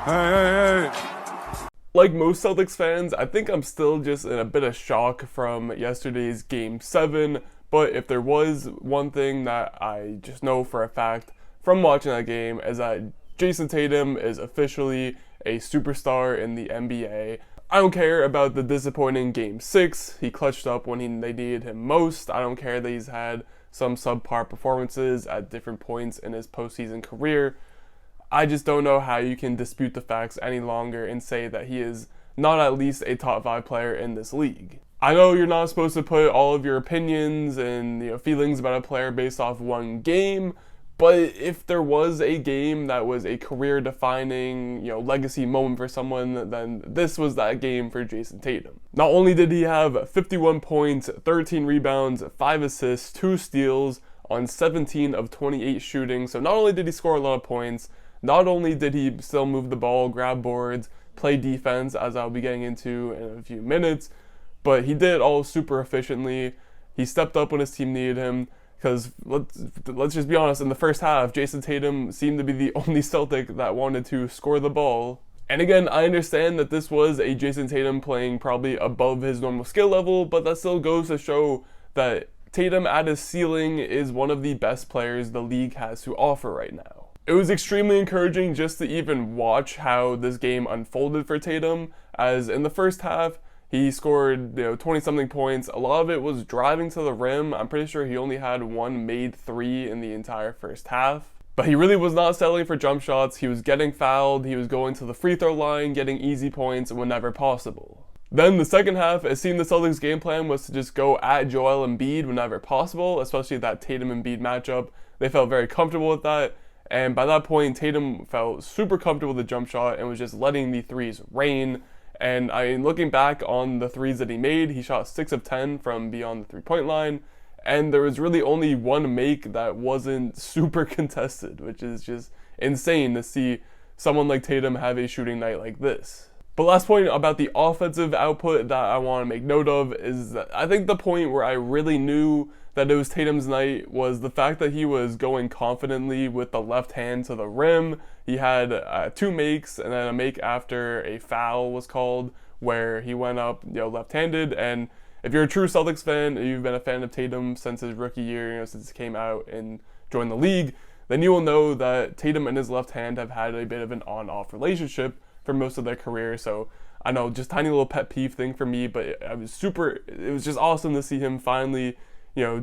Hey. Like most Celtics fans, I think I'm still just in a bit of shock from yesterday's Game 7, but if there was one thing that I just know for a fact from watching that game is that Jayson Tatum is officially a superstar in the NBA. I don't care about the disappointing Game 6. He clutched up when they needed him most. I don't care that he's had some subpar performances at different points in his postseason career. I just don't know how you can dispute the facts any longer and say that he is not at least a top 5 player in this league. I know you're not supposed to put all of your opinions and feelings about a player based off one game, but if there was a game that was a career-defining, legacy moment for someone, then this was that game for Jayson Tatum. Not only did he have 51 points, 13 rebounds, 5 assists, 2 steals on 17 of 28 shooting, so not only did he score a lot of points, not only did he still move the ball, grab boards, play defense, as I'll be getting into in a few minutes, but he did it all super efficiently. He stepped up when his team needed him, because let's just be honest, in the first half, Jayson Tatum seemed to be the only Celtic that wanted to score the ball. And again, I understand that this was a Jayson Tatum playing probably above his normal skill level, but that still goes to show that Tatum at his ceiling is one of the best players the league has to offer right now. It was extremely encouraging just to even watch how this game unfolded for Tatum, as in the first half, he scored 20-something points. A lot of it was driving to the rim. I'm pretty sure he only had one made 3 in the entire first half. But he really was not settling for jump shots. He was getting fouled. He was going to the free throw line, getting easy points whenever possible. Then the second half, it seemed the Celtics' game plan was to just go at Joel Embiid whenever possible, especially that Tatum-Embiid matchup. They felt very comfortable with that. And by that point, Tatum felt super comfortable with the jump shot and was just letting the threes rain. And looking back on the threes that he made, he shot 6 of 10 from beyond the three-point line. And there was really only one make that wasn't super contested, which is just insane to see someone like Tatum have a shooting night like this. But last point about the offensive output that I want to make note of is that I think the point where I really knew that it was Tatum's night was the fact that he was going confidently with the left hand to the rim. He had 2 makes and then a make after a foul was called where he went up left-handed. And if you're a true Celtics fan, you've been a fan of Tatum since his rookie year, since he came out and joined the league, then you will know that Tatum and his left hand have had a bit of an on-off relationship for most of their career. So I know, just tiny little pet peeve thing for me, but it was just awesome to see him finally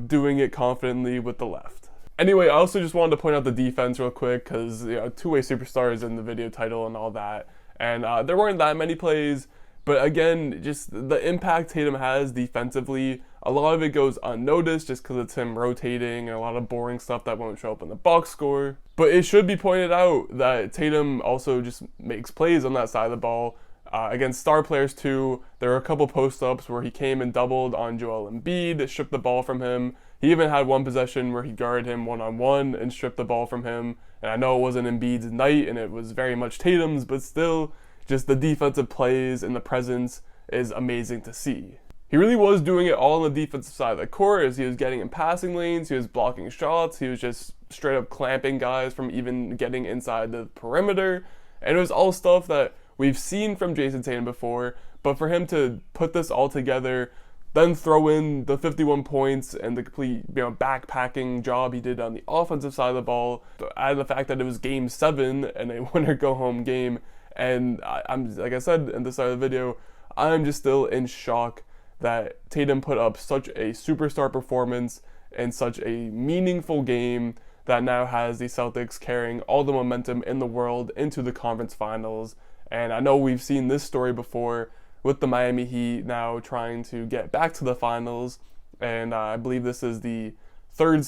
doing it confidently with the left. Anyway, I also just wanted to point out the defense real quick because two-way superstars in the video title and all that, and there weren't that many plays, but again, just the impact Tatum has defensively, a lot of it goes unnoticed just because it's him rotating and a lot of boring stuff that won't show up in the box score. But it should be pointed out that Tatum also just makes plays on that side of the ball. Against star players too, there were a couple post-ups where he came and doubled on Joel Embiid, stripped the ball from him. He even had one possession where he guarded him one-on-one and stripped the ball from him. And I know it wasn't Embiid's night and it was very much Tatum's, but still, just the defensive plays and the presence is amazing to see. He really was doing it all on the defensive side of the court, as he was getting in passing lanes, he was blocking shots, he was just straight up clamping guys from even getting inside the perimeter. And it was all stuff that we've seen from Jayson Tatum before, but for him to put this all together, then throw in the 51 points and the complete backpacking job he did on the offensive side of the ball, and the fact that it was Game 7 and a winner-go-home game, and I'm like I said in the start of the video, I'm just still in shock that Tatum put up such a superstar performance and such a meaningful game that now has the Celtics carrying all the momentum in the world into the conference finals. And I know we've seen this story before with the Miami Heat now trying to get back to the finals, and I believe this is the third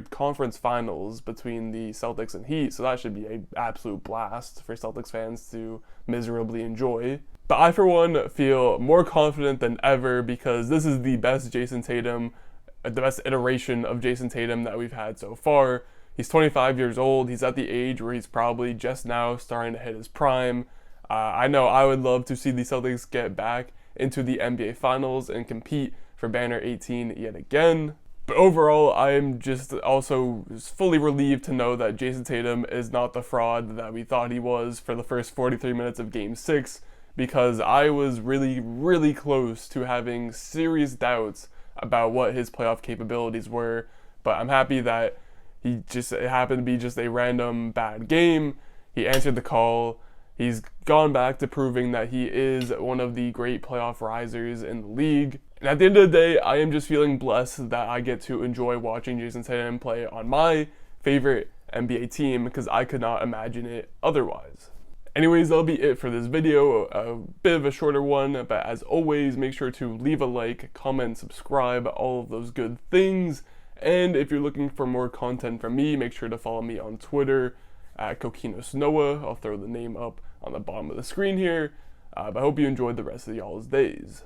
conference finals between the Celtics and Heat, so that should be an absolute blast for Celtics fans to miserably enjoy. But I, for one, feel more confident than ever because this is the best Jayson Tatum, the best iteration of Jayson Tatum that we've had so far. He's 25 years old. He's at the age where he's probably just now starting to hit his prime. I know I would love to see the Celtics get back into the NBA Finals and compete for Banner 18 yet again. But overall, I'm just also fully relieved to know that Jayson Tatum is not the fraud that we thought he was for the first 43 minutes of Game 6, because I was really, really close to having serious doubts about what his playoff capabilities were. But I'm happy that it happened to be just a random bad game. He answered the call. He's gone back to proving that he is one of the great playoff risers in the league. And at the end of the day, I am just feeling blessed that I get to enjoy watching Jayson Tatum play on my favorite NBA team, because I could not imagine it otherwise. Anyways, that'll be it for this video, a bit of a shorter one, but as always, make sure to leave a like, comment, subscribe, all of those good things. And if you're looking for more content from me, make sure to follow me on Twitter at KokinosNoah. I'll throw the name up on the bottom of the screen here. But I hope you enjoyed the rest of y'all's days.